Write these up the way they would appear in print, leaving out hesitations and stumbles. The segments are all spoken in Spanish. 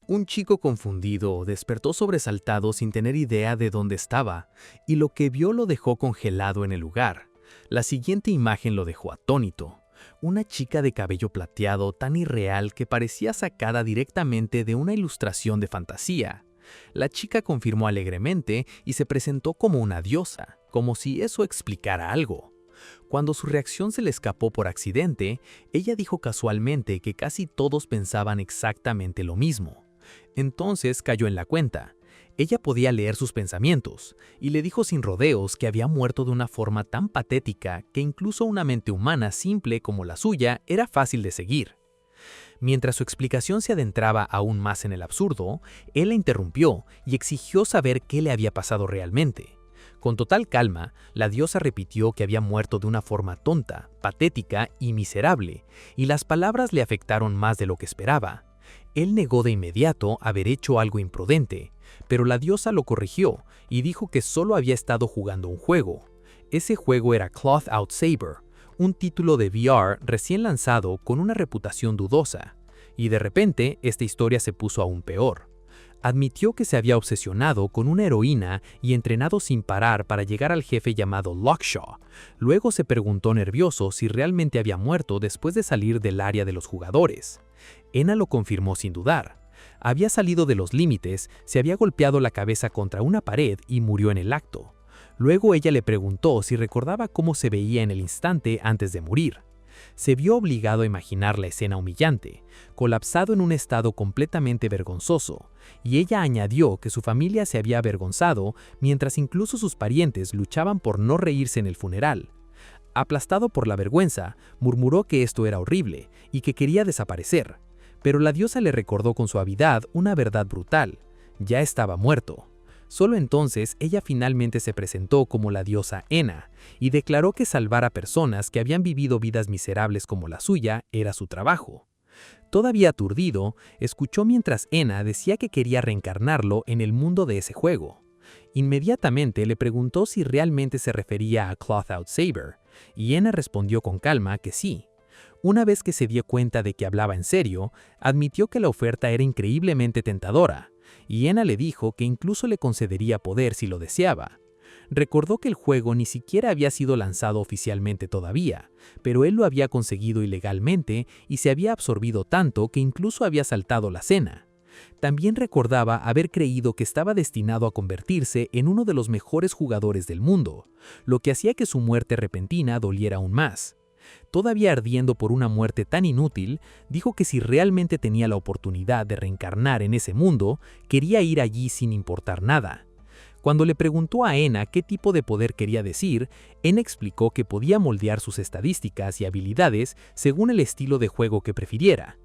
Un chico confundido despertó sobresaltado sin tener idea de dónde estaba, y lo que vio lo dejó congelado en el lugar. La siguiente imagen lo dejó atónito. Una chica de cabello plateado tan irreal que parecía sacada directamente de una ilustración de fantasía. La chica confirmó alegremente y se presentó como una diosa, como si eso explicara algo. Cuando su reacción se le escapó por accidente, ella dijo casualmente que casi todos pensaban exactamente lo mismo. Entonces cayó en la cuenta. Ella podía leer sus pensamientos, y le dijo sin rodeos que había muerto de una forma tan patética que incluso una mente humana simple como la suya era fácil de seguir. Mientras su explicación se adentraba aún más en el absurdo, él la interrumpió y exigió saber qué le había pasado realmente. Con total calma, la diosa repitió que había muerto de una forma tonta, patética y miserable, y las palabras le afectaron más de lo que esperaba. Él negó de inmediato haber hecho algo imprudente, pero la diosa lo corrigió y dijo que solo había estado jugando un juego. Ese juego era Cloth Out Saber, un título de VR recién lanzado con una reputación dudosa, y de repente esta historia se puso aún peor. Admitió que se había obsesionado con una heroína y entrenado sin parar para llegar al jefe llamado Lockshaw. Luego se preguntó nervioso si realmente había muerto después de salir del área de los jugadores. Ena lo confirmó sin dudar. Había salido de los límites, se había golpeado la cabeza contra una pared y murió en el acto. Luego ella le preguntó si recordaba cómo se veía en el instante antes de morir. Se vio obligado a imaginar la escena humillante, colapsado en un estado completamente vergonzoso, y ella añadió que su familia se había avergonzado mientras incluso sus parientes luchaban por no reírse en el funeral. Aplastado por la vergüenza, murmuró que esto era horrible y que quería desaparecer, pero la diosa le recordó con suavidad una verdad brutal: ya estaba muerto. Solo entonces ella finalmente se presentó como la diosa Ena y declaró que salvar a personas que habían vivido vidas miserables como la suya era su trabajo. Todavía aturdido, escuchó mientras Ena decía que quería reencarnarlo en el mundo de ese juego. Inmediatamente le preguntó si realmente se refería a Cloth Out Saber, y Ena respondió con calma que sí. Una vez que se dio cuenta de que hablaba en serio, admitió que la oferta era increíblemente tentadora, y Ena le dijo que incluso le concedería poder si lo deseaba. Recordó que el juego ni siquiera había sido lanzado oficialmente todavía, pero él lo había conseguido ilegalmente y se había absorbido tanto que incluso había saltado la cena. También recordaba haber creído que estaba destinado a convertirse en uno de los mejores jugadores del mundo, lo que hacía que su muerte repentina doliera aún más. Todavía ardiendo por una muerte tan inútil, dijo que si realmente tenía la oportunidad de reencarnar en ese mundo, quería ir allí sin importar nada. Cuando le preguntó a Ena qué tipo de poder quería decir, Ena explicó que podía moldear sus estadísticas y habilidades según el estilo de juego que prefiriera.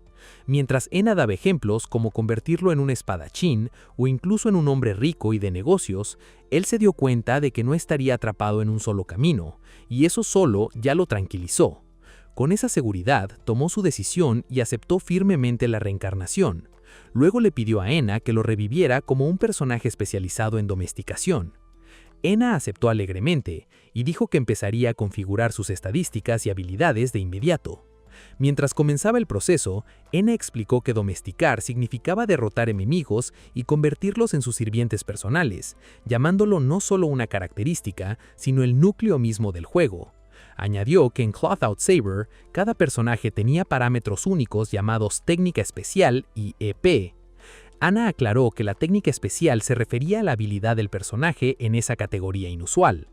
Mientras Ena daba ejemplos como convertirlo en un espadachín o incluso en un hombre rico y de negocios, él se dio cuenta de que no estaría atrapado en un solo camino, y eso solo ya lo tranquilizó. Con esa seguridad, tomó su decisión y aceptó firmemente la reencarnación. Luego le pidió a Ena que lo reviviera como un personaje especializado en domesticación. Ena aceptó alegremente y dijo que empezaría a configurar sus estadísticas y habilidades de inmediato. Mientras comenzaba el proceso, Ena explicó que domesticar significaba derrotar enemigos y convertirlos en sus sirvientes personales, llamándolo no solo una característica, sino el núcleo mismo del juego. Añadió que en Cloth Out Saber, cada personaje tenía parámetros únicos llamados técnica especial y EP. Ana aclaró que la técnica especial se refería a la habilidad del personaje en esa categoría inusual.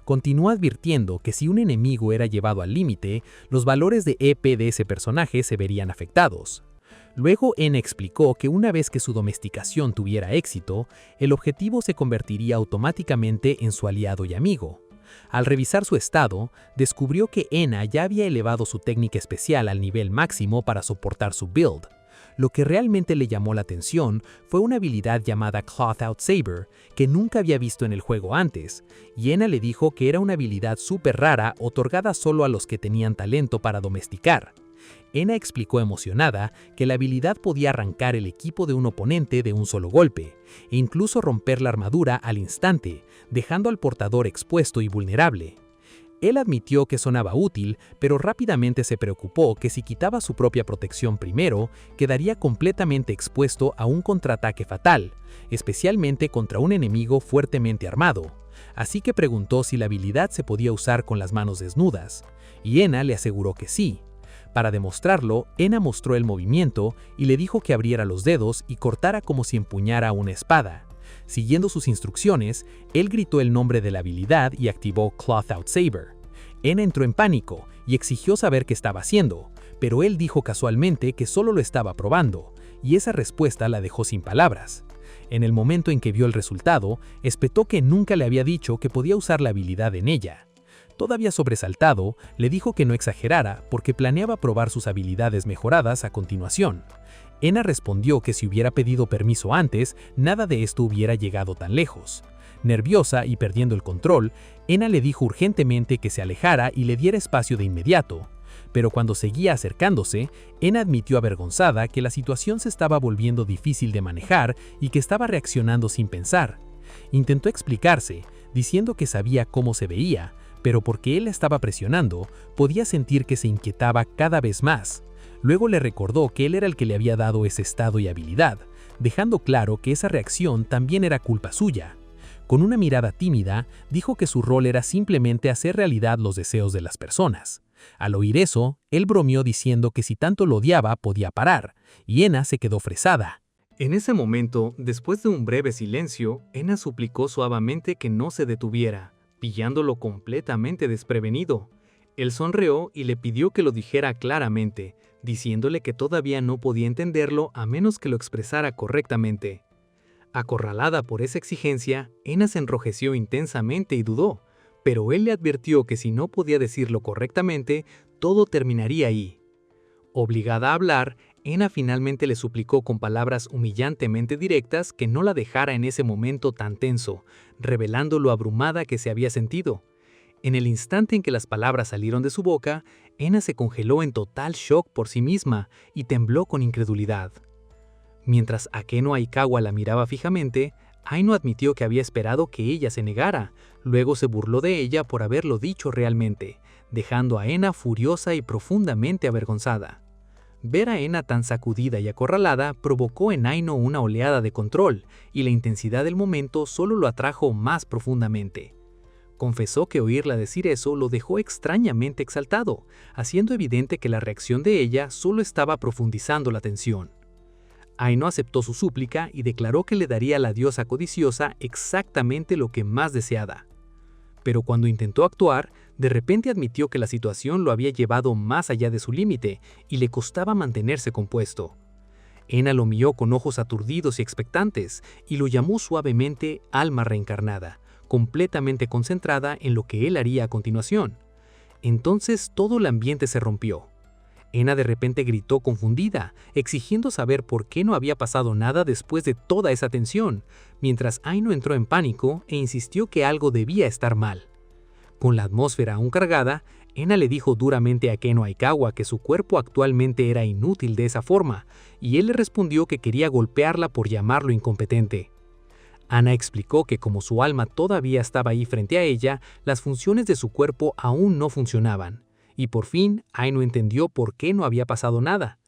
Continuó advirtiendo que si un enemigo era llevado al límite, los valores de EP de ese personaje se verían afectados. Luego Ena explicó que una vez que su domesticación tuviera éxito, el objetivo se convertiría automáticamente en su aliado y amigo. Al revisar su estado, descubrió que Ena ya había elevado su técnica especial al nivel máximo para soportar su build. Lo que realmente le llamó la atención fue una habilidad llamada Cloth Out Saber, que nunca había visto en el juego antes, y Ena le dijo que era una habilidad súper rara otorgada solo a los que tenían talento para domesticar. Ena explicó emocionada que la habilidad podía arrancar el equipo de un oponente de un solo golpe, e incluso romper la armadura al instante, dejando al portador expuesto y vulnerable. Él admitió que sonaba útil, pero rápidamente se preocupó que si quitaba su propia protección primero, quedaría completamente expuesto a un contraataque fatal, especialmente contra un enemigo fuertemente armado. Así que preguntó si la habilidad se podía usar con las manos desnudas, y Ena le aseguró que sí. Para demostrarlo, Ena mostró el movimiento y le dijo que abriera los dedos y cortara como si empuñara una espada. Siguiendo sus instrucciones, él gritó el nombre de la habilidad y activó Cloth Out Saber. Ena entró en pánico y exigió saber qué estaba haciendo, pero él dijo casualmente que solo lo estaba probando, y esa respuesta la dejó sin palabras. En el momento en que vio el resultado, espetó que nunca le había dicho que podía usar la habilidad en ella. Todavía sobresaltado, le dijo que no exagerara porque planeaba probar sus habilidades mejoradas a continuación. Ena respondió que si hubiera pedido permiso antes, nada de esto hubiera llegado tan lejos. Nerviosa y perdiendo el control, Ena le dijo urgentemente que se alejara y le diera espacio de inmediato. Pero cuando seguía acercándose, Ena admitió avergonzada que la situación se estaba volviendo difícil de manejar y que estaba reaccionando sin pensar. Intentó explicarse, diciendo que sabía cómo se veía, pero porque él la estaba presionando, podía sentir que se inquietaba cada vez más. Luego le recordó que él era el que le había dado ese estado y habilidad, dejando claro que esa reacción también era culpa suya. Con una mirada tímida, dijo que su rol era simplemente hacer realidad los deseos de las personas. Al oír eso, él bromeó diciendo que si tanto lo odiaba podía parar, y Ena se quedó fresada. En ese momento, después de un breve silencio, Ena suplicó suavemente que no se detuviera, pillándolo completamente desprevenido. Él sonrió y le pidió que lo dijera claramente, diciéndole que todavía no podía entenderlo a menos que lo expresara correctamente. Acorralada por esa exigencia, Ena se enrojeció intensamente y dudó, pero él le advirtió que si no podía decirlo correctamente, todo terminaría ahí. Obligada a hablar, Ena finalmente le suplicó con palabras humillantemente directas que no la dejara en ese momento tan tenso, revelando lo abrumada que se había sentido. En el instante en que las palabras salieron de su boca, Ena se congeló en total shock por sí misma y tembló con incredulidad. Mientras Akeno Aikawa la miraba fijamente, Aino admitió que había esperado que ella se negara, luego se burló de ella por haberlo dicho realmente, dejando a Ena furiosa y profundamente avergonzada. Ver a Ena tan sacudida y acorralada provocó en Aino una oleada de control, y la intensidad del momento solo lo atrajo más profundamente. Confesó que oírla decir eso lo dejó extrañamente exaltado, haciendo evidente que la reacción de ella solo estaba profundizando la tensión. Aino aceptó su súplica y declaró que le daría a la diosa codiciosa exactamente lo que más deseaba. Pero cuando intentó actuar, de repente admitió que la situación lo había llevado más allá de su límite y le costaba mantenerse compuesto. Ena lo miró con ojos aturdidos y expectantes y lo llamó suavemente alma reencarnada, completamente concentrada en lo que él haría a continuación. Entonces todo el ambiente se rompió. Ena de repente gritó confundida, exigiendo saber por qué no había pasado nada después de toda esa tensión, mientras Aino entró en pánico e insistió que algo debía estar mal. Con la atmósfera aún cargada, Ena le dijo duramente a Akeno Aikawa que su cuerpo actualmente era inútil de esa forma, y él le respondió que quería golpearla por llamarlo incompetente. Ana explicó que como su alma todavía estaba ahí frente a ella, las funciones de su cuerpo aún no funcionaban. Y por fin, Aino entendió por qué no había pasado nada.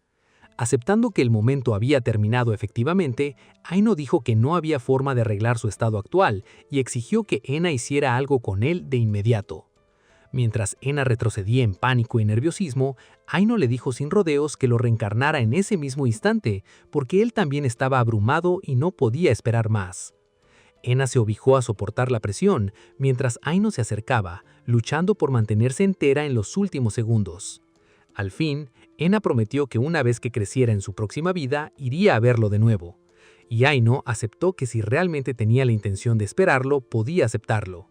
Aceptando que el momento había terminado efectivamente, Aino dijo que no había forma de arreglar su estado actual y exigió que Ena hiciera algo con él de inmediato. Mientras Ena retrocedía en pánico y nerviosismo, Aino le dijo sin rodeos que lo reencarnara en ese mismo instante, porque él también estaba abrumado y no podía esperar más. Ena se obligó a soportar la presión, mientras Aino se acercaba, luchando por mantenerse entera en los últimos segundos. Al fin, Ena prometió que una vez que creciera en su próxima vida, iría a verlo de nuevo. Y Aino aceptó que si realmente tenía la intención de esperarlo, podía aceptarlo.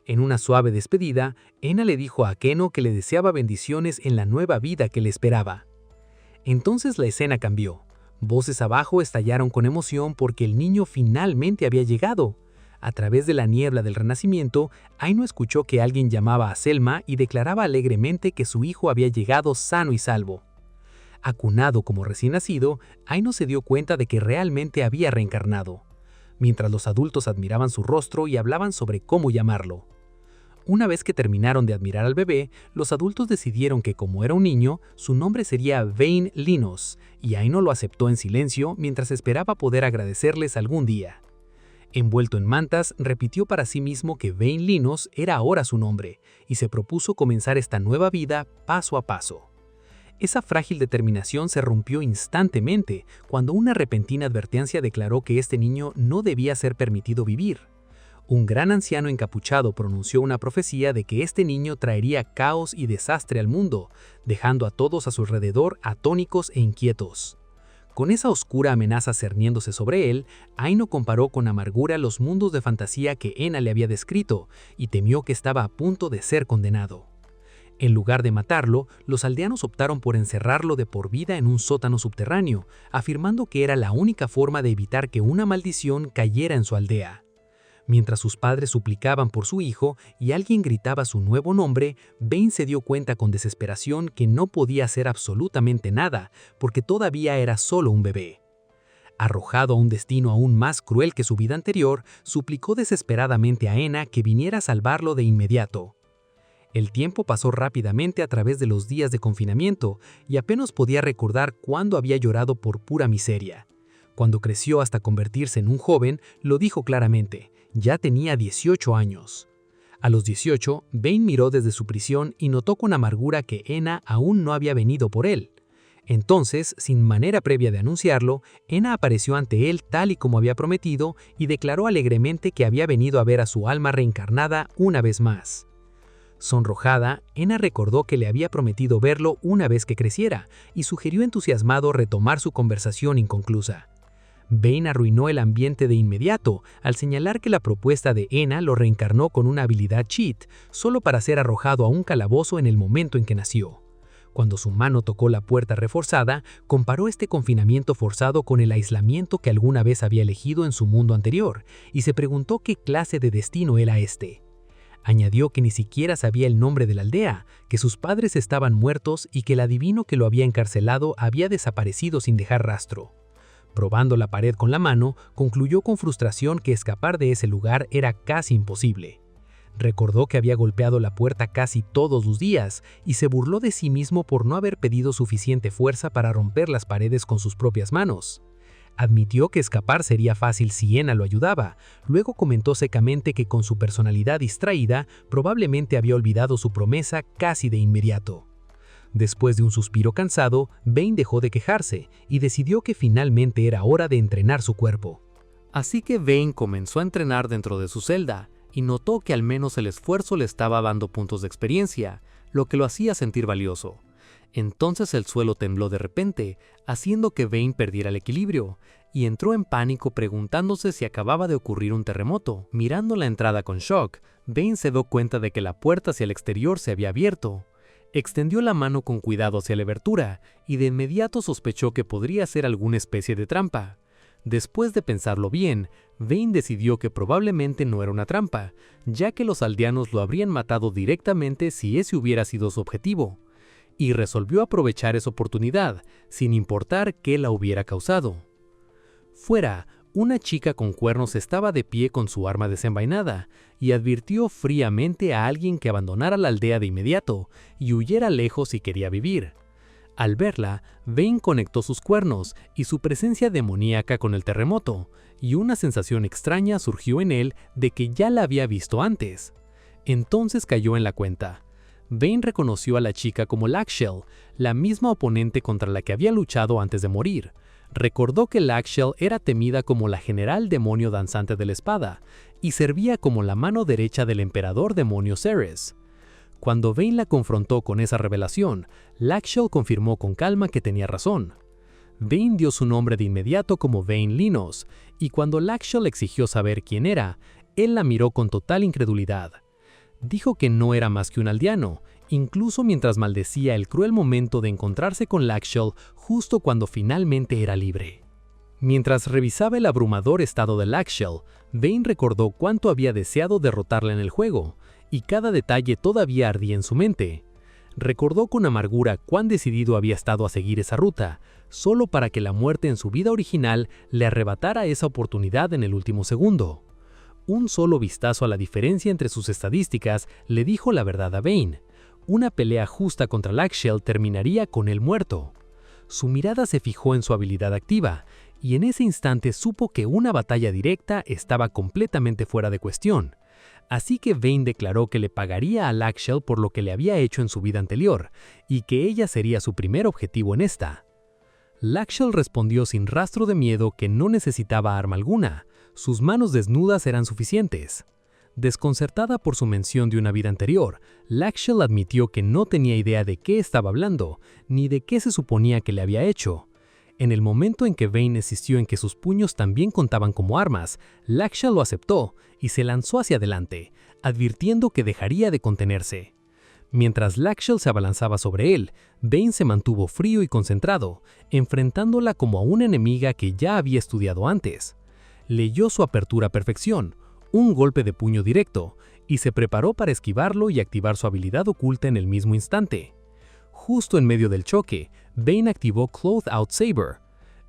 En una suave despedida, Ena le dijo a Akeno que le deseaba bendiciones en la nueva vida que le esperaba. Entonces la escena cambió. Voces abajo estallaron con emoción porque el niño finalmente había llegado. A través de la niebla del renacimiento, Aino escuchó que alguien llamaba a Selma y declaraba alegremente que su hijo había llegado sano y salvo. Acunado como recién nacido, Aino se dio cuenta de que realmente había reencarnado, mientras los adultos admiraban su rostro y hablaban sobre cómo llamarlo. Una vez que terminaron de admirar al bebé, los adultos decidieron que como era un niño, su nombre sería Vane Linus, y Aino lo aceptó en silencio mientras esperaba poder agradecerles algún día. Envuelto en mantas, repitió para sí mismo que Vane Linus era ahora su nombre, y se propuso comenzar esta nueva vida paso a paso. Esa frágil determinación se rompió instantemente cuando una repentina advertencia declaró que este niño no debía ser permitido vivir. Un gran anciano encapuchado pronunció una profecía de que este niño traería caos y desastre al mundo, dejando a todos a su alrededor atónicos e inquietos. Con esa oscura amenaza cerniéndose sobre él, Aino comparó con amargura los mundos de fantasía que Ena le había descrito y temió que estaba a punto de ser condenado. En lugar de matarlo, los aldeanos optaron por encerrarlo de por vida en un sótano subterráneo, afirmando que era la única forma de evitar que una maldición cayera en su aldea. Mientras sus padres suplicaban por su hijo y alguien gritaba su nuevo nombre, Vane se dio cuenta con desesperación que no podía hacer absolutamente nada, porque todavía era solo un bebé. Arrojado a un destino aún más cruel que su vida anterior, suplicó desesperadamente a Ena que viniera a salvarlo de inmediato. El tiempo pasó rápidamente a través de los días de confinamiento y apenas podía recordar cuándo había llorado por pura miseria. Cuando creció hasta convertirse en un joven, lo dijo claramente. Ya tenía 18 años. A los 18, Vane miró desde su prisión y notó con amargura que Ena aún no había venido por él. Entonces, sin manera previa de anunciarlo, Ena apareció ante él tal y como había prometido y declaró alegremente que había venido a ver a su alma reencarnada una vez más. Sonrojada, Ena recordó que le había prometido verlo una vez que creciera y sugirió entusiasmado retomar su conversación inconclusa. Vane arruinó el ambiente de inmediato al señalar que la propuesta de Ena lo reencarnó con una habilidad cheat, solo para ser arrojado a un calabozo en el momento en que nació. Cuando su mano tocó la puerta reforzada, comparó este confinamiento forzado con el aislamiento que alguna vez había elegido en su mundo anterior, y se preguntó qué clase de destino era este. Añadió que ni siquiera sabía el nombre de la aldea, que sus padres estaban muertos y que el adivino que lo había encarcelado había desaparecido sin dejar rastro. Probando la pared con la mano, concluyó con frustración que escapar de ese lugar era casi imposible. Recordó que había golpeado la puerta casi todos los días y se burló de sí mismo por no haber pedido suficiente fuerza para romper las paredes con sus propias manos. Admitió que escapar sería fácil si Ena lo ayudaba, luego comentó secamente que con su personalidad distraída probablemente había olvidado su promesa casi de inmediato. Después de un suspiro cansado, Vane dejó de quejarse y decidió que finalmente era hora de entrenar su cuerpo. Así que Vane comenzó a entrenar dentro de su celda y notó que al menos el esfuerzo le estaba dando puntos de experiencia, lo que lo hacía sentir valioso. Entonces el suelo tembló de repente, haciendo que Vane perdiera el equilibrio, y entró en pánico preguntándose si acababa de ocurrir un terremoto. Mirando la entrada con shock, Vane se dio cuenta de que la puerta hacia el exterior se había abierto. Extendió la mano con cuidado hacia la abertura y de inmediato sospechó que podría ser alguna especie de trampa. Después de pensarlo bien, Vane decidió que probablemente no era una trampa, ya que los aldeanos lo habrían matado directamente si ese hubiera sido su objetivo, y resolvió aprovechar esa oportunidad, sin importar qué la hubiera causado. Fuera, una chica con cuernos estaba de pie con su arma desenvainada y advirtió fríamente a alguien que abandonara la aldea de inmediato y huyera lejos si quería vivir. Al verla, Vane conectó sus cuernos y su presencia demoníaca con el terremoto, y una sensación extraña surgió en él de que ya la había visto antes. Entonces cayó en la cuenta. Vane reconoció a la chica como Lakshel, la misma oponente contra la que había luchado antes de morir. Recordó que Lakshel era temida como la general demonio danzante de la espada y servía como la mano derecha del emperador demonio Ceres. Cuando Vane la confrontó con esa revelación, Lakshel confirmó con calma que tenía razón. Vane dio su nombre de inmediato como Vane Linus, y cuando Lakshel exigió saber quién era, él la miró con total incredulidad. Dijo que no era más que un aldeano, incluso mientras maldecía el cruel momento de encontrarse con Lakshel justo cuando finalmente era libre. Mientras revisaba el abrumador estado de Lakshel, Vane recordó cuánto había deseado derrotarla en el juego, y cada detalle todavía ardía en su mente. Recordó con amargura cuán decidido había estado a seguir esa ruta, solo para que la muerte en su vida original le arrebatara esa oportunidad en el último segundo. Un solo vistazo a la diferencia entre sus estadísticas le dijo la verdad a Vayne. Una pelea justa contra Lakshell terminaría con él muerto. Su mirada se fijó en su habilidad activa, y en ese instante supo que una batalla directa estaba completamente fuera de cuestión. Así que Vayne declaró que le pagaría a Lakshell por lo que le había hecho en su vida anterior, y que ella sería su primer objetivo en esta. Lakshell respondió sin rastro de miedo que no necesitaba arma alguna, sus manos desnudas eran suficientes. Desconcertada por su mención de una vida anterior, Lakshell admitió que no tenía idea de qué estaba hablando, ni de qué se suponía que le había hecho. En el momento en que Vayne insistió en que sus puños también contaban como armas, Lakshell lo aceptó y se lanzó hacia adelante, advirtiendo que dejaría de contenerse. Mientras Lakshell se abalanzaba sobre él, Vayne se mantuvo frío y concentrado, enfrentándola como a una enemiga que ya había estudiado antes. Leyó su apertura a perfección, un golpe de puño directo, y se preparó para esquivarlo y activar su habilidad oculta en el mismo instante. Justo en medio del choque, Vayne activó Cloth Out Saber.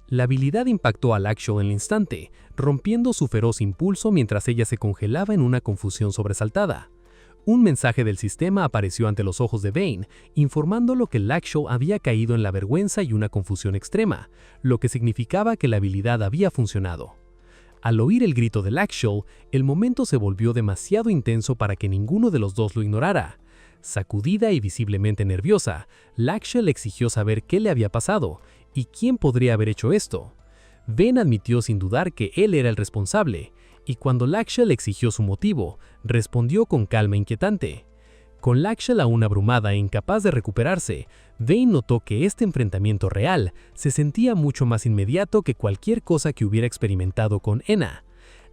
La habilidad impactó a Lakshell en el instante, rompiendo su feroz impulso mientras ella se congelaba en una confusión sobresaltada. Un mensaje del sistema apareció ante los ojos de Vayne, informándolo que Lakshell había caído en la vergüenza y una confusión extrema, lo que significaba que la habilidad había funcionado. Al oír el grito de Lakshell, el momento se volvió demasiado intenso para que ninguno de los dos lo ignorara. Sacudida y visiblemente nerviosa, Lakshell exigió saber qué le había pasado y quién podría haber hecho esto. Vayne admitió sin dudar que él era el responsable, y cuando Lakshell exigió su motivo, respondió con calma inquietante. Con Lakshell aún abrumada e incapaz de recuperarse, Vayne notó que este enfrentamiento real se sentía mucho más inmediato que cualquier cosa que hubiera experimentado con Enna.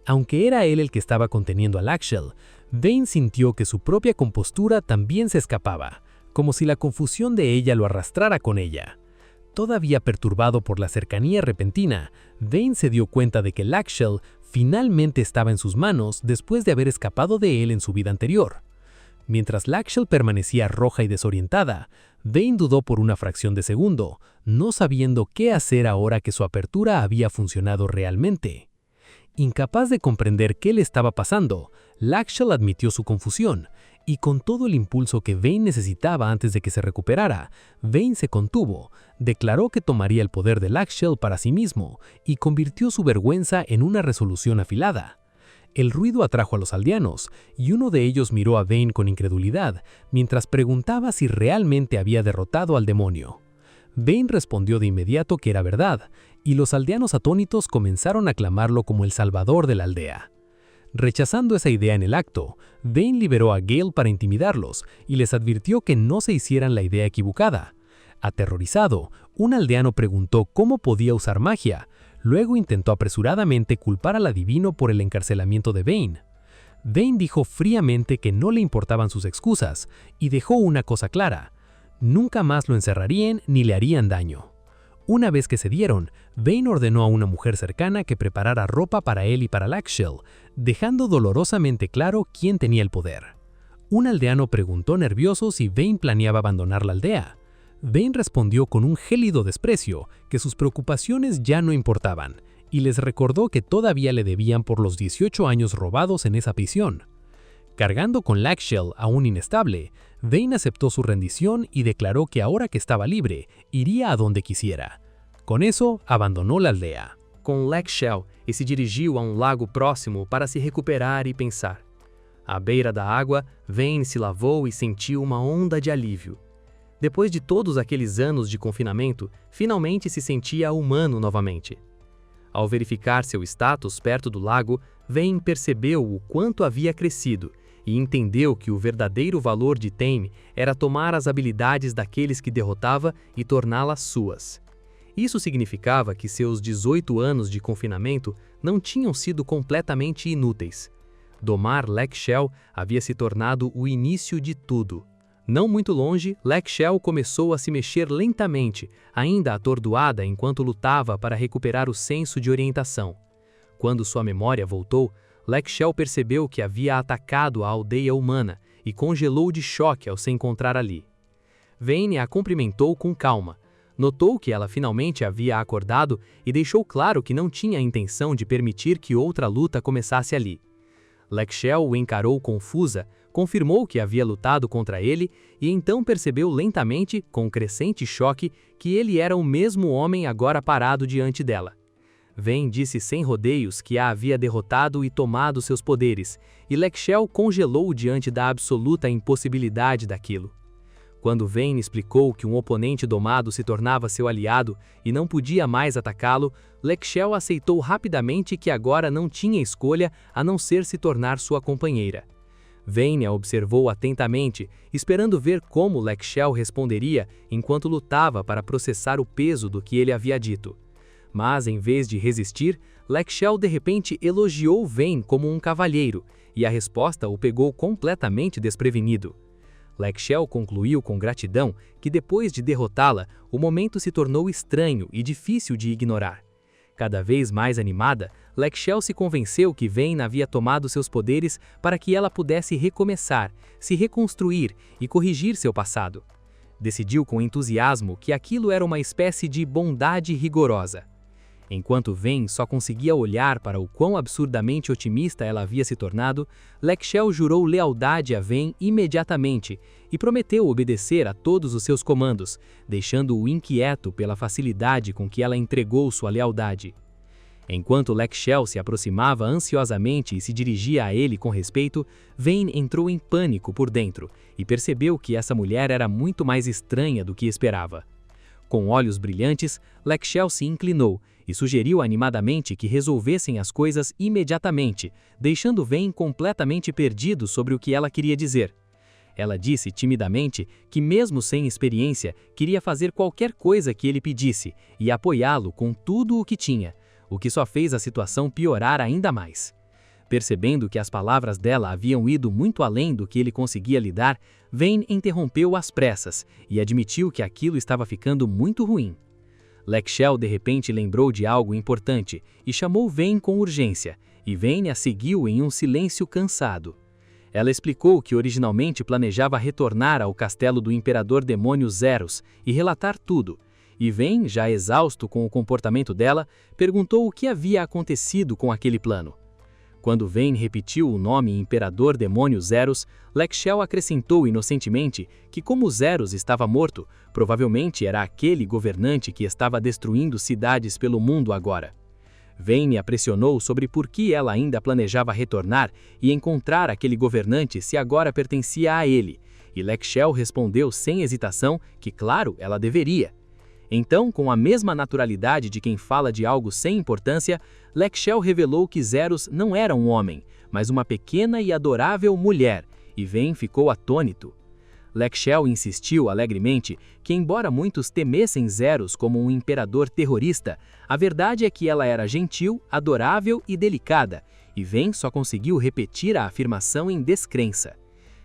Aunque era él el que estaba conteniendo a Lakshell, Vayne sintió que su propia compostura también se escapaba, como si la confusión de ella lo arrastrara con ella. Todavía perturbado por la cercanía repentina, Vayne se dio cuenta de que Lakshell finalmente estaba en sus manos después de haber escapado de él en su vida anterior. Mientras Lakshell permanecía roja y desorientada, Vayne dudó por una fracción de segundo, no sabiendo qué hacer ahora que su apertura había funcionado realmente. Incapaz de comprender qué le estaba pasando, Lakshell admitió su confusión, y con todo el impulso que Vayne necesitaba antes de que se recuperara, Vayne se contuvo, declaró que tomaría el poder de Lakshell para sí mismo y convirtió su vergüenza en una resolución afilada. El ruido atrajo a los aldeanos, y uno de ellos miró a Vayne con incredulidad, mientras preguntaba si realmente había derrotado al demonio. Vayne respondió de inmediato que era verdad, y los aldeanos atónitos comenzaron a aclamarlo como el salvador de la aldea. Rechazando esa idea en el acto, Vayne liberó a Gale para intimidarlos y les advirtió que no se hicieran la idea equivocada. Aterrorizado, un aldeano preguntó cómo podía usar magia. Luego intentó apresuradamente culpar al adivino por el encarcelamiento de Vayne. Vayne dijo fríamente que no le importaban sus excusas y dejó una cosa clara: nunca más lo encerrarían ni le harían daño. Una vez que cedieron, Vayne ordenó a una mujer cercana que preparara ropa para él y para Lakshell, dejando dolorosamente claro quién tenía el poder. Un aldeano preguntó nervioso si Vayne planeaba abandonar la aldea. Vayne respondió con un gélido desprecio que sus preocupaciones ya no importaban, y les recordó que todavía le debían por los 18 años robados en esa prisión. Cargando con Lakshell aún inestable, Vayne aceptó su rendición y declaró que ahora que estaba libre, iría a donde quisiera. Con eso, abandonó la aldea. Com Lakshell, e se dirigiu a um lago próximo para se recuperar e pensar. À beira da água, Vayne se lavou e sentiu uma onda de alívio. Depois de todos aqueles anos de confinamento, finalmente se sentia humano novamente. Ao verificar seu status perto do lago, Vayne percebeu o quanto havia crescido e entendeu que o verdadeiro valor de Tame era tomar as habilidades daqueles que derrotava e torná-las suas. Isso significava que seus 18 anos de confinamento não tinham sido completamente inúteis. Domar Lakshell havia se tornado o início de tudo. Não muito longe, Lakshell começou a se mexer lentamente, ainda atordoada enquanto lutava para recuperar o senso de orientação. Quando sua memória voltou, Lakshell percebeu que havia atacado a aldeia humana e congelou de choque ao se encontrar ali. Vayne a cumprimentou com calma. Notou que ela finalmente havia acordado e deixou claro que não tinha a intenção de permitir que outra luta começasse ali. Lakshel o encarou confusa, confirmou que havia lutado contra ele e então percebeu lentamente, com crescente choque, que ele era o mesmo homem agora parado diante dela. Vayne disse sem rodeios que a havia derrotado e tomado seus poderes, e Lakshel congelou diante da absoluta impossibilidade daquilo. Quando Vayne explicou que um oponente domado se tornava seu aliado e não podia mais atacá-lo, Lakshel aceitou rapidamente que agora não tinha escolha a não ser se tornar sua companheira. Vayne a observou atentamente, esperando ver como Lakshel responderia enquanto lutava para processar o peso do que ele havia dito. Mas, em vez de resistir, Lakshel de repente elogiou Vayne como um cavalheiro, e a resposta o pegou completamente desprevenido. Lakshel concluiu com gratidão que depois de derrotá-la, o momento se tornou estranho e difícil de ignorar. Cada vez mais animada, Lakshel se convenceu que Vayne havia tomado seus poderes para que ela pudesse recomeçar, se reconstruir e corrigir seu passado. Decidiu com entusiasmo que aquilo era uma espécie de bondade rigorosa. Enquanto Vayne só conseguia olhar para o quão absurdamente otimista ela havia se tornado, Lakshel jurou lealdade a Vayne imediatamente e prometeu obedecer a todos os seus comandos, deixando-o inquieto pela facilidade com que ela entregou sua lealdade. Enquanto Lakshel se aproximava ansiosamente e se dirigia a ele com respeito, Vayne entrou em pânico por dentro e percebeu que essa mulher era muito mais estranha do que esperava. Com olhos brilhantes, Lakshel se inclinou e sugeriu animadamente que resolvessem as coisas imediatamente, deixando Vayne completamente perdido sobre o que ela queria dizer. Ela disse timidamente que, mesmo sem experiência, queria fazer qualquer coisa que ele pedisse e apoiá-lo com tudo o que tinha, o que só fez a situação piorar ainda mais. Percebendo que as palavras dela haviam ido muito além do que ele conseguia lidar, Vayne interrompeu às pressas e admitiu que aquilo estava ficando muito ruim. Lakshel de repente lembrou de algo importante e chamou Vayne com urgência, e Vayne a seguiu em um silêncio cansado. Ela explicou que originalmente planejava retornar ao castelo do Imperador Demônio Zeros e relatar tudo, e Vayne, já exausto com o comportamento dela, perguntou o que havia acontecido com aquele plano. Quando Vayne repetiu o nome Imperador Demônio Zeros, Lakshel acrescentou inocentemente que, como Zeros estava morto, provavelmente era aquele governante que estava destruindo cidades pelo mundo agora. Vayne a pressionou sobre por que ela ainda planejava retornar e encontrar aquele governante se agora pertencia a ele, e Lakshel respondeu sem hesitação que, claro, ela deveria. Então, com a mesma naturalidade de quem fala de algo sem importância, Lakshel revelou que Zeros não era um homem, mas uma pequena e adorável mulher, e Vayne ficou atônito. Lakshel insistiu alegremente que, embora muitos temessem Zeros como um imperador terrorista, a verdade é que ela era gentil, adorável e delicada, e Vayne só conseguiu repetir a afirmação em descrença.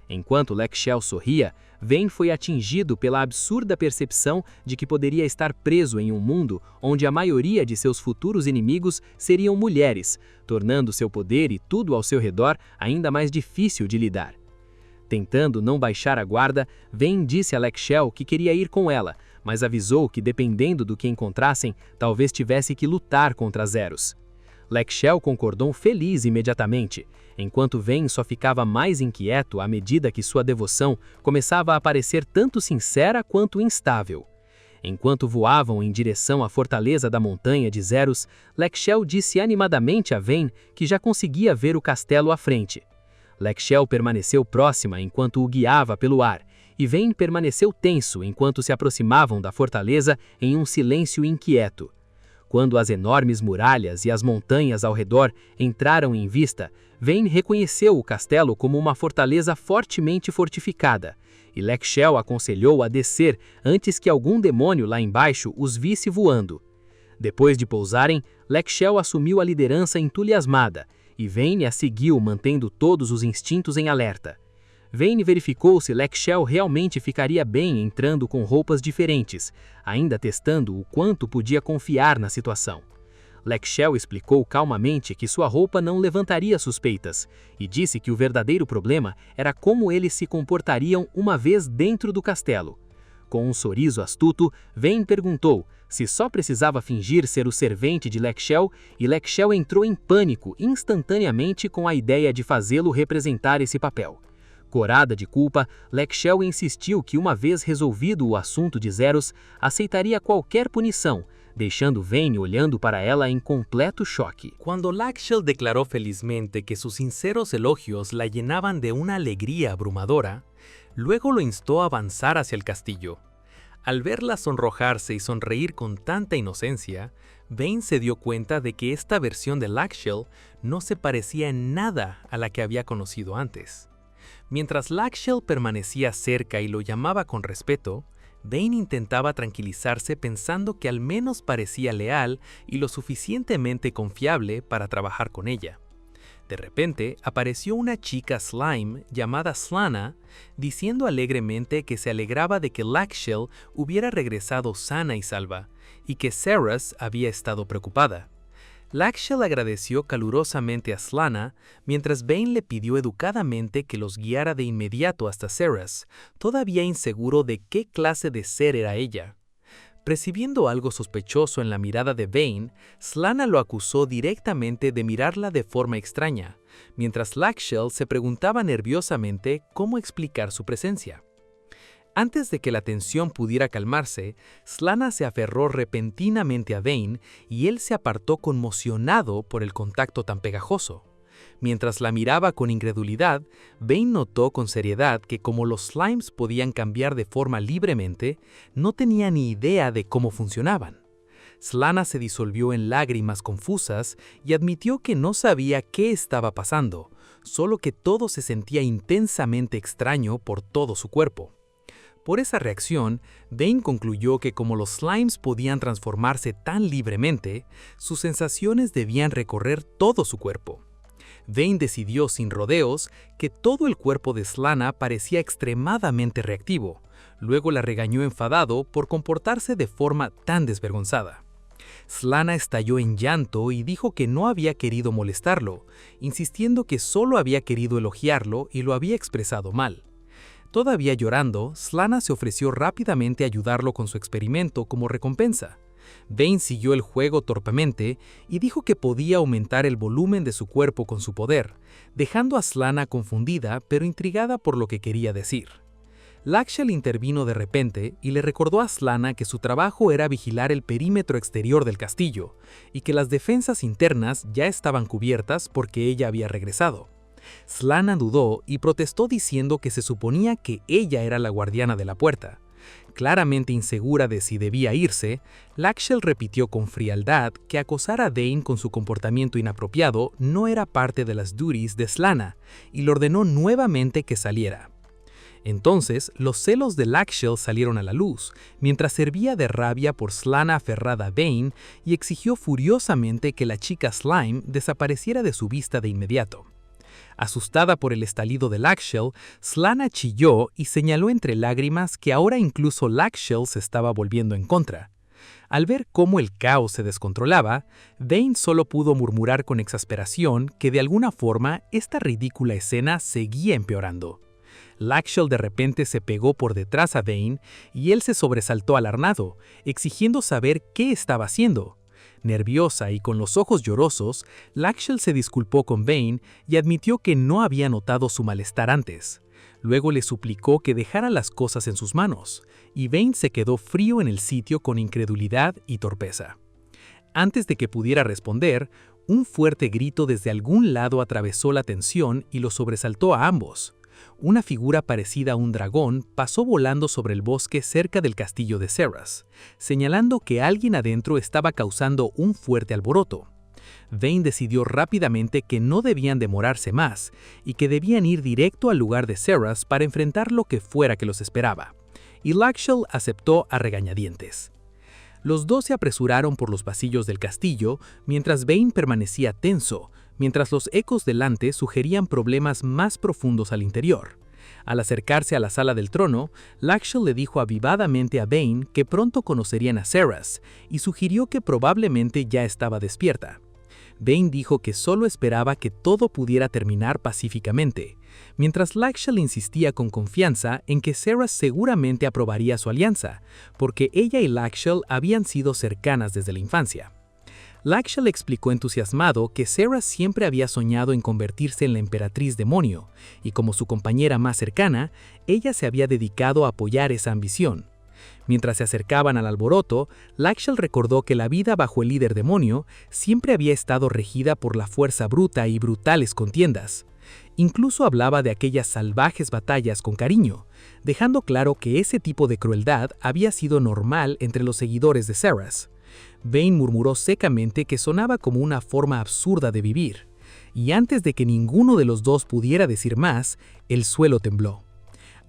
Enquanto Lakshel sorria, Vayne foi atingido pela absurda percepção de que poderia estar preso em um mundo onde a maioria de seus futuros inimigos seriam mulheres, tornando seu poder e tudo ao seu redor ainda mais difícil de lidar. Tentando não baixar a guarda, Vayne disse a Lakshel que queria ir com ela, mas avisou que, dependendo do que encontrassem, talvez tivesse que lutar contra Zeros. Lakshel concordou feliz imediatamente, enquanto Vayne só ficava mais inquieto à medida que sua devoção começava a parecer tanto sincera quanto instável. Enquanto voavam em direção à fortaleza da montanha de Zeros, Lakshel disse animadamente a Vayne que já conseguia ver o castelo à frente. Lakshel permaneceu próxima enquanto o guiava pelo ar, e Vayne permaneceu tenso enquanto se aproximavam da fortaleza em um silêncio inquieto. Quando as enormes muralhas e as montanhas ao redor entraram em vista, Vayne reconheceu o castelo como uma fortaleza fortemente fortificada, e Lakshel aconselhou a descer antes que algum demônio lá embaixo os visse voando. Depois de pousarem, Lakshel assumiu a liderança entusiasmada, e Vayne a seguiu mantendo todos os instintos em alerta. Vayne verificou se Lakshel realmente ficaria bem entrando com roupas diferentes, ainda testando o quanto podia confiar na situação. Lakshel explicou calmamente que sua roupa não levantaria suspeitas, e disse que o verdadeiro problema era como eles se comportariam uma vez dentro do castelo. Com um sorriso astuto, Vayne perguntou Se só precisava fingir ser o servente de Lakshell, e Lakshell entrou em pânico instantaneamente com a ideia de fazê-lo representar esse papel. Corada de culpa, Lakshell insistiu que, uma vez resolvido o assunto de Zeros, aceitaria qualquer punição, deixando Vayne olhando para ela em completo choque. Cuando Lakshell declaró felizmente que sus sinceros elogios la llenaban de una alegría abrumadora, luego lo instó a avanzar hacia el castillo. Al verla sonrojarse y sonreír con tanta inocencia, Vayne se dio cuenta de que esta versión de Lakshell no se parecía en nada a la que había conocido antes. Mientras Lakshell permanecía cerca y lo llamaba con respeto, Vayne intentaba tranquilizarse pensando que al menos parecía leal y lo suficientemente confiable para trabajar con ella. De repente, apareció una chica slime llamada Slana, diciendo alegremente que se alegraba de que Lakshell hubiera regresado sana y salva, y que Ceres había estado preocupada. Lakshell agradeció calurosamente a Slana, mientras Vayne le pidió educadamente que los guiara de inmediato hasta Ceres, todavía inseguro de qué clase de ser era ella. Percibiendo algo sospechoso en la mirada de Vayne, Slana lo acusó directamente de mirarla de forma extraña, mientras Lakshell se preguntaba nerviosamente cómo explicar su presencia. Antes de que la tensión pudiera calmarse, Slana se aferró repentinamente a Vayne y él se apartó conmocionado por el contacto tan pegajoso. Mientras la miraba con incredulidad, Vayne notó con seriedad que como los slimes podían cambiar de forma libremente, no tenía ni idea de cómo funcionaban. Slana se disolvió en lágrimas confusas y admitió que no sabía qué estaba pasando, solo que todo se sentía intensamente extraño por todo su cuerpo. Por esa reacción, Vayne concluyó que como los slimes podían transformarse tan libremente, sus sensaciones debían recorrer todo su cuerpo. Vayne decidió sin rodeos que todo el cuerpo de Slana parecía extremadamente reactivo. Luego la regañó enfadado por comportarse de forma tan desvergonzada. Slana estalló en llanto y dijo que no había querido molestarlo, insistiendo que solo había querido elogiarlo y lo había expresado mal. Todavía llorando, Slana se ofreció rápidamente a ayudarlo con su experimento como recompensa. Vayne siguió el juego torpemente y dijo que podía aumentar el volumen de su cuerpo con su poder, dejando a Slana confundida pero intrigada por lo que quería decir. Lakshell intervino de repente y le recordó a Slana que su trabajo era vigilar el perímetro exterior del castillo y que las defensas internas ya estaban cubiertas porque ella había regresado. Slana dudó y protestó diciendo que se suponía que ella era la guardiana de la puerta. Claramente insegura de si debía irse, Lakshell repitió con frialdad que acosar a Vayne con su comportamiento inapropiado no era parte de las duties de Slana y le ordenó nuevamente que saliera. Entonces, los celos de Lakshell salieron a la luz, mientras servía de rabia por Slana aferrada a Vayne y exigió furiosamente que la chica Slime desapareciera de su vista de inmediato. Asustada por el estallido de Lakshell, Slana chilló y señaló entre lágrimas que ahora incluso Lakshell se estaba volviendo en contra. Al ver cómo el caos se descontrolaba, Vayne solo pudo murmurar con exasperación que de alguna forma esta ridícula escena seguía empeorando. Lakshell de repente se pegó por detrás a Vayne y él se sobresaltó alarmado, exigiendo saber qué estaba haciendo. Nerviosa y con los ojos llorosos, Lakshell se disculpó con Vayne y admitió que no había notado su malestar antes. Luego le suplicó que dejara las cosas en sus manos, y Vayne se quedó frío en el sitio con incredulidad y torpeza. Antes de que pudiera responder, un fuerte grito desde algún lado atravesó la tensión y los sobresaltó a ambos. Una figura parecida a un dragón pasó volando sobre el bosque cerca del castillo de Ceres, señalando que alguien adentro estaba causando un fuerte alboroto. Vayne decidió rápidamente que no debían demorarse más y que debían ir directo al lugar de Ceres para enfrentar lo que fuera que los esperaba, y Lakshell aceptó a regañadientes. Los dos se apresuraron por los pasillos del castillo mientras Vayne permanecía tenso, mientras los ecos delante sugerían problemas más profundos al interior. Al acercarse a la sala del trono, Lakshell le dijo avivadamente a Vayne que pronto conocerían a Ceres y sugirió que probablemente ya estaba despierta. Vayne dijo que solo esperaba que todo pudiera terminar pacíficamente, mientras Lakshal insistía con confianza en que Ceres seguramente aprobaría su alianza, porque ella y Lakshal habían sido cercanas desde la infancia. Lakshal explicó entusiasmado que Ceres siempre había soñado en convertirse en la emperatriz demonio, y como su compañera más cercana, ella se había dedicado a apoyar esa ambición. Mientras se acercaban al alboroto, Lakshal recordó que la vida bajo el líder demonio siempre había estado regida por la fuerza bruta y brutales contiendas. Incluso hablaba de aquellas salvajes batallas con cariño, dejando claro que ese tipo de crueldad había sido normal entre los seguidores de Ceres. Vayne murmuró secamente que sonaba como una forma absurda de vivir, y antes de que ninguno de los dos pudiera decir más, el suelo tembló.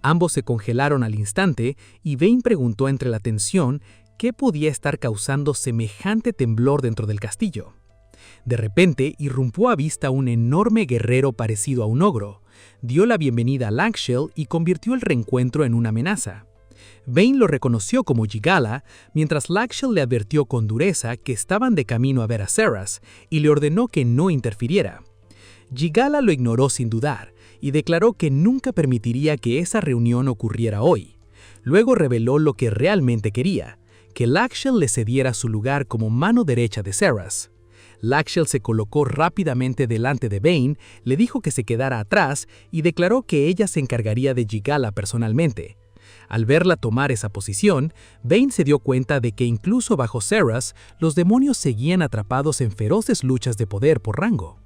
Ambos se congelaron al instante y Vayne preguntó entre la tensión qué podía estar causando semejante temblor dentro del castillo. De repente irrumpió a vista un enorme guerrero parecido a un ogro, dio la bienvenida a Lakshal y convirtió el reencuentro en una amenaza. Vayne lo reconoció como Jigala, mientras Lakshal le advirtió con dureza que estaban de camino a ver a Ceres y le ordenó que no interfiriera. Jigala lo ignoró sin dudar y declaró que nunca permitiría que esa reunión ocurriera hoy. Luego reveló lo que realmente quería, que Lakshal le cediera su lugar como mano derecha de Ceres. Lakshal se colocó rápidamente delante de Vayne, le dijo que se quedara atrás y declaró que ella se encargaría de Jigala personalmente. Al verla tomar esa posición, Vayne se dio cuenta de que incluso bajo Ceres, los demonios seguían atrapados en feroces luchas de poder por rango.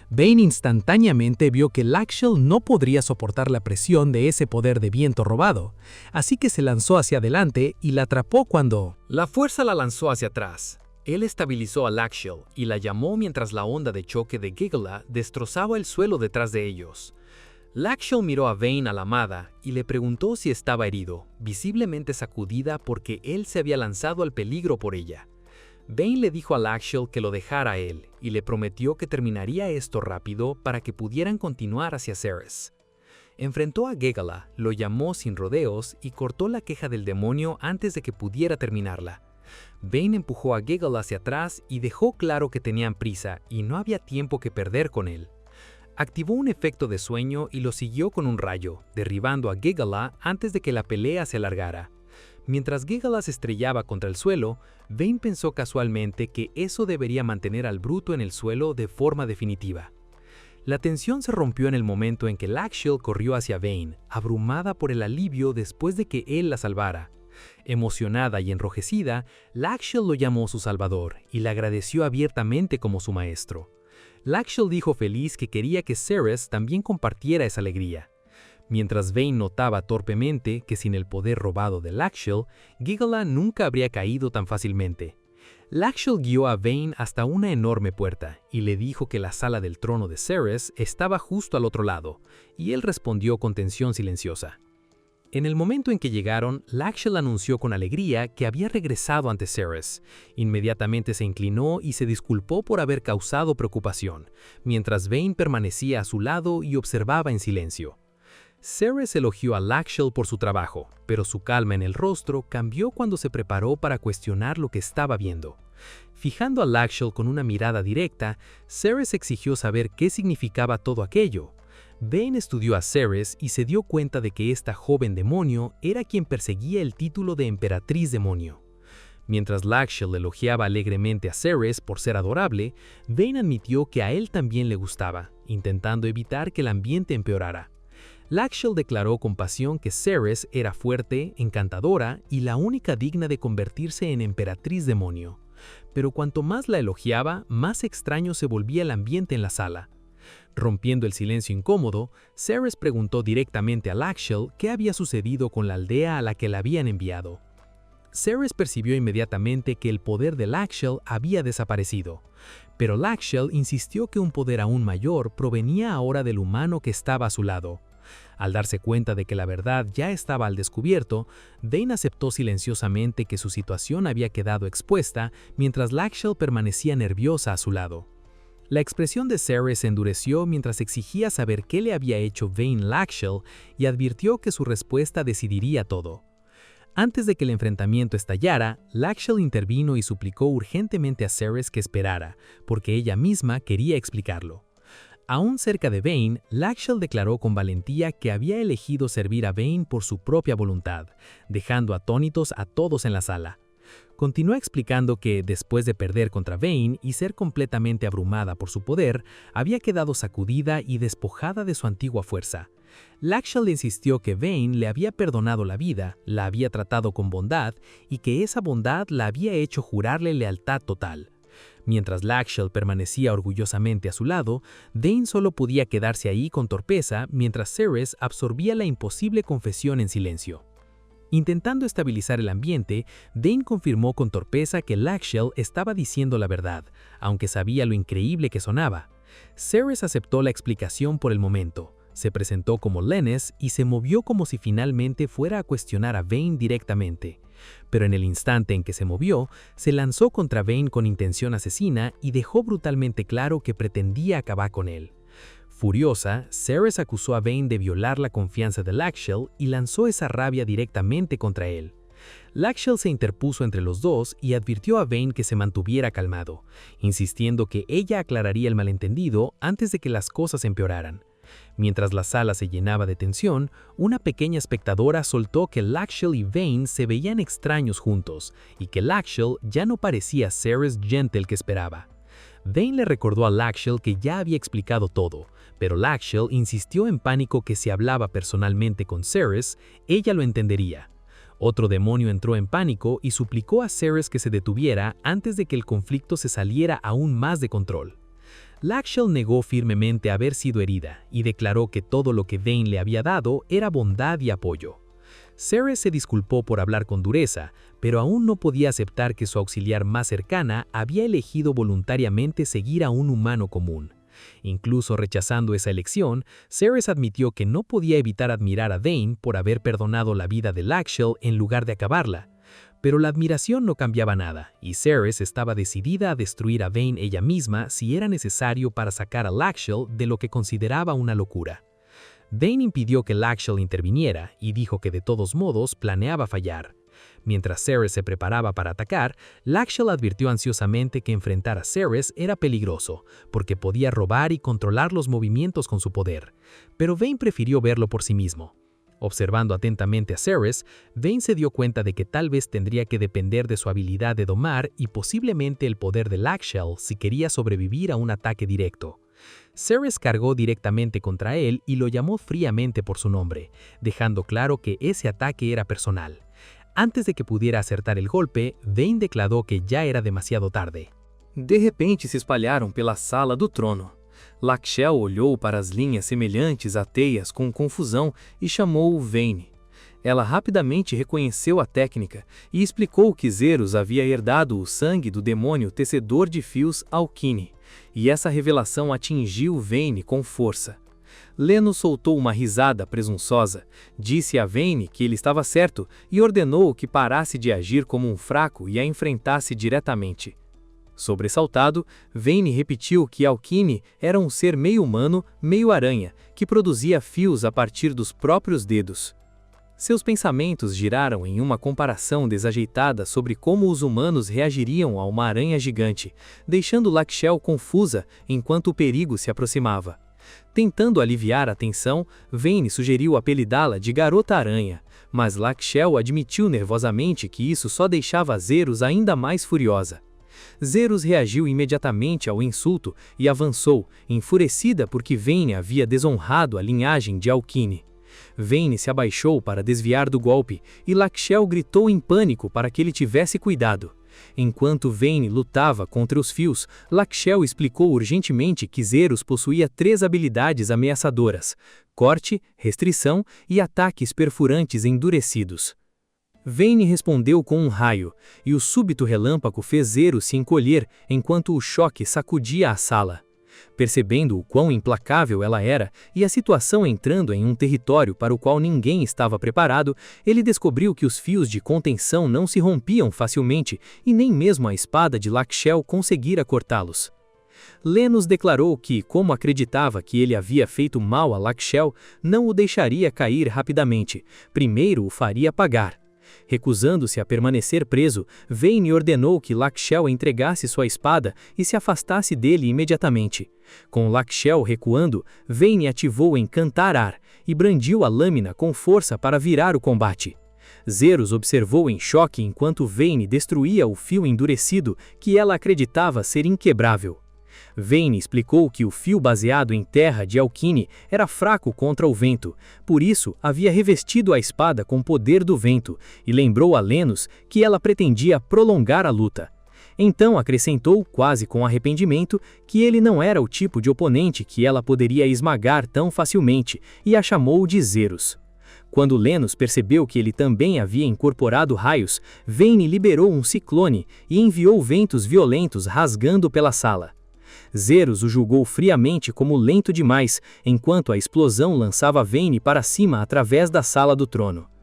Vayne instantáneamente vio que Lakshal no podría soportar la presión de ese poder de viento robado, así que se lanzó hacia adelante y la atrapó cuando... La fuerza la lanzó hacia atrás. Él estabilizó a Lakshal y la llamó mientras la onda de choque de Gigala destrozaba el suelo detrás de ellos. Lakshal miró a Vayne a la amada y le preguntó si estaba herido, visiblemente sacudida porque él se había lanzado al peligro por ella. Vayne le dijo a Lakshal que lo dejara a él y le prometió que terminaría esto rápido para que pudieran continuar hacia Ceres. Enfrentó a Gigala, lo llamó sin rodeos y cortó la queja del demonio antes de que pudiera terminarla. Vayne empujó a Gigala hacia atrás y dejó claro que tenían prisa y no había tiempo que perder con él. Activó un efecto de sueño y lo siguió con un rayo, derribando a Gigala antes de que la pelea se alargara. Mientras Gigala se estrellaba contra el suelo, Vayne pensó casualmente que eso debería mantener al bruto en el suelo de forma definitiva. La tensión se rompió en el momento en que Lakshal corrió hacia Vayne, abrumada por el alivio después de que él la salvara. Emocionada y enrojecida, Lakshal lo llamó su salvador y le agradeció abiertamente como su maestro. Lakshal dijo feliz que quería que Ceres también compartiera esa alegría. Mientras Vayne notaba torpemente que sin el poder robado de Lakshal, Gigala nunca habría caído tan fácilmente. Lakshal guió a Vayne hasta una enorme puerta y le dijo que la sala del trono de Ceres estaba justo al otro lado, y él respondió con tensión silenciosa. En el momento en que llegaron, Lakshal anunció con alegría que había regresado ante Ceres. Inmediatamente se inclinó y se disculpó por haber causado preocupación, mientras Vayne permanecía a su lado y observaba en silencio. Ceres elogió a Lakshal por su trabajo, pero su calma en el rostro cambió cuando se preparó para cuestionar lo que estaba viendo. Fijando a Lakshal con una mirada directa, Ceres exigió saber qué significaba todo aquello. Vayne estudió a Ceres y se dio cuenta de que esta joven demonio era quien perseguía el título de emperatriz demonio. Mientras Lakshal elogiaba alegremente a Ceres por ser adorable, Vayne admitió que a él también le gustaba, intentando evitar que el ambiente empeorara. Lakshal declaró con pasión que Ceres era fuerte, encantadora y la única digna de convertirse en emperatriz demonio. Pero cuanto más la elogiaba, más extraño se volvía el ambiente en la sala. Rompiendo el silencio incómodo, Ceres preguntó directamente a Lakshal qué había sucedido con la aldea a la que la habían enviado. Ceres percibió inmediatamente que el poder de Lakshal había desaparecido, pero Lakshal insistió que un poder aún mayor provenía ahora del humano que estaba a su lado. Al darse cuenta de que la verdad ya estaba al descubierto, Vayne aceptó silenciosamente que su situación había quedado expuesta mientras Lakshal permanecía nerviosa a su lado. La expresión de Ceres se endureció mientras exigía saber qué le había hecho Vayne Lakshal y advirtió que su respuesta decidiría todo. Antes de que el enfrentamiento estallara, Lakshal intervino y suplicó urgentemente a Ceres que esperara, porque ella misma quería explicarlo. Aún cerca de Vayne, Lakshel declaró con valentía que había elegido servir a Vayne por su propia voluntad, dejando atónitos a todos en la sala. Continuó explicando que, después de perder contra Vayne y ser completamente abrumada por su poder, había quedado sacudida y despojada de su antigua fuerza. Lakshel insistió que Vayne le había perdonado la vida, la había tratado con bondad y que esa bondad la había hecho jurarle lealtad total. Mientras Lakshel permanecía orgullosamente a su lado, Dane solo podía quedarse ahí con torpeza mientras Ceres absorbía la imposible confesión en silencio. Intentando estabilizar el ambiente, Dane confirmó con torpeza que Lakshel estaba diciendo la verdad, aunque sabía lo increíble que sonaba. Ceres aceptó la explicación por el momento, se presentó como Lennes y se movió como si finalmente fuera a cuestionar a Vayne directamente. Pero en el instante en que se movió, se lanzó contra Vayne con intención asesina y dejó brutalmente claro que pretendía acabar con él. Furiosa, Ceres acusó a Vayne de violar la confianza de Lakshel y lanzó esa rabia directamente contra él. Lakshel se interpuso entre los dos y advirtió a Vayne que se mantuviera calmado, insistiendo que ella aclararía el malentendido antes de que las cosas empeoraran. Mientras la sala se llenaba de tensión, una pequeña espectadora soltó que Lakshel y Vayne se veían extraños juntos y que Lakshel ya no parecía Ceres gentle que esperaba. Vayne le recordó a Lakshel que ya había explicado todo, pero Lakshel insistió en pánico que si hablaba personalmente con Ceres, ella lo entendería. Otro demonio entró en pánico y suplicó a Ceres que se detuviera antes de que el conflicto se saliera aún más de control. Lakshel negó firmemente haber sido herida y declaró que todo lo que Vayne le había dado era bondad y apoyo. Ceres se disculpó por hablar con dureza, pero aún no podía aceptar que su auxiliar más cercana había elegido voluntariamente seguir a un humano común. Incluso rechazando esa elección, Ceres admitió que no podía evitar admirar a Vayne por haber perdonado la vida de Lakshel en lugar de acabarla. Pero la admiración no cambiaba nada, y Ceres estaba decidida a destruir a Vayne ella misma si era necesario para sacar a Lakshel de lo que consideraba una locura. Vayne impidió que Lakshel interviniera y dijo que de todos modos planeaba fallar. Mientras Ceres se preparaba para atacar, Lakshel advirtió ansiosamente que enfrentar a Ceres era peligroso, porque podía robar y controlar los movimientos con su poder. Pero Vayne prefirió verlo por sí mismo. Observando atentamente a Ceres, Vayne se dio cuenta de que tal vez tendría que depender de su habilidad de domar y posiblemente el poder de Lakshel si quería sobrevivir a un ataque directo. Ceres cargó directamente contra él y lo llamó fríamente por su nombre, dejando claro que ese ataque era personal. Antes de que pudiera acertar el golpe, Vayne declaró que ya era demasiado tarde. De repente se espalharam pela sala do trono. Lakshel olhou para as linhas semelhantes a teias com confusão e chamou Vayne. Ela rapidamente reconheceu a técnica e explicou que Zeus havia herdado o sangue do demônio tecedor de fios Alkine, e essa revelação atingiu Vayne com força. Lennos soltou uma risada presunçosa, disse a Vayne que ele estava certo e ordenou que parasse de agir como um fraco e a enfrentasse diretamente. Sobressaltado, Vayne repetiu que Alkine era um ser meio humano, meio aranha, que produzia fios a partir dos próprios dedos. Seus pensamentos giraram em uma comparação desajeitada sobre como os humanos reagiriam a uma aranha gigante, deixando Lakshel confusa enquanto o perigo se aproximava. Tentando aliviar a tensão, Vayne sugeriu apelidá-la de Garota Aranha, mas Lakshel admitiu nervosamente que isso só deixava Zeus ainda mais furiosa. Zeus reagiu imediatamente ao insulto e avançou, enfurecida porque Vayne havia desonrado a linhagem de Alkine. Vayne se abaixou para desviar do golpe e Lakshel gritou em pânico para que ele tivesse cuidado. Enquanto Vayne lutava contra os fios, Lakshel explicou urgentemente que Zeus possuía 3 habilidades ameaçadoras: corte, restrição e ataques perfurantes endurecidos. Vayne respondeu com um raio, e o súbito relâmpago fez Zeus se encolher enquanto o choque sacudia a sala. Percebendo o quão implacável ela era e a situação entrando em um território para o qual ninguém estava preparado, ele descobriu que os fios de contenção não se rompiam facilmente e nem mesmo a espada de Lakshel conseguira cortá-los. Lennos declarou que, como acreditava que ele havia feito mal a Lakshel, não o deixaria cair rapidamente, primeiro o faria pagar. Recusando-se a permanecer preso, Vayne ordenou que Lakshel entregasse sua espada e se afastasse dele imediatamente. Com Lakshel recuando, Vayne ativou Encantar Ar e brandiu a lâmina com força para virar o combate. Zeros observou em choque enquanto Vayne destruía o fio endurecido que ela acreditava ser inquebrável. Vayne explicou que o fio baseado em terra de Alkine era fraco contra o vento, por isso havia revestido a espada com poder do vento, e lembrou a Lennos que ela pretendia prolongar a luta. Então acrescentou, quase com arrependimento, que ele não era o tipo de oponente que ela poderia esmagar tão facilmente, e a chamou de Zeros. Quando Lennos percebeu que ele também havia incorporado raios, Vayne liberou um ciclone e enviou ventos violentos rasgando pela sala. Zeros o julgou friamente como lento demais, enquanto a explosão lançava Vayne para cima através da sala do trono.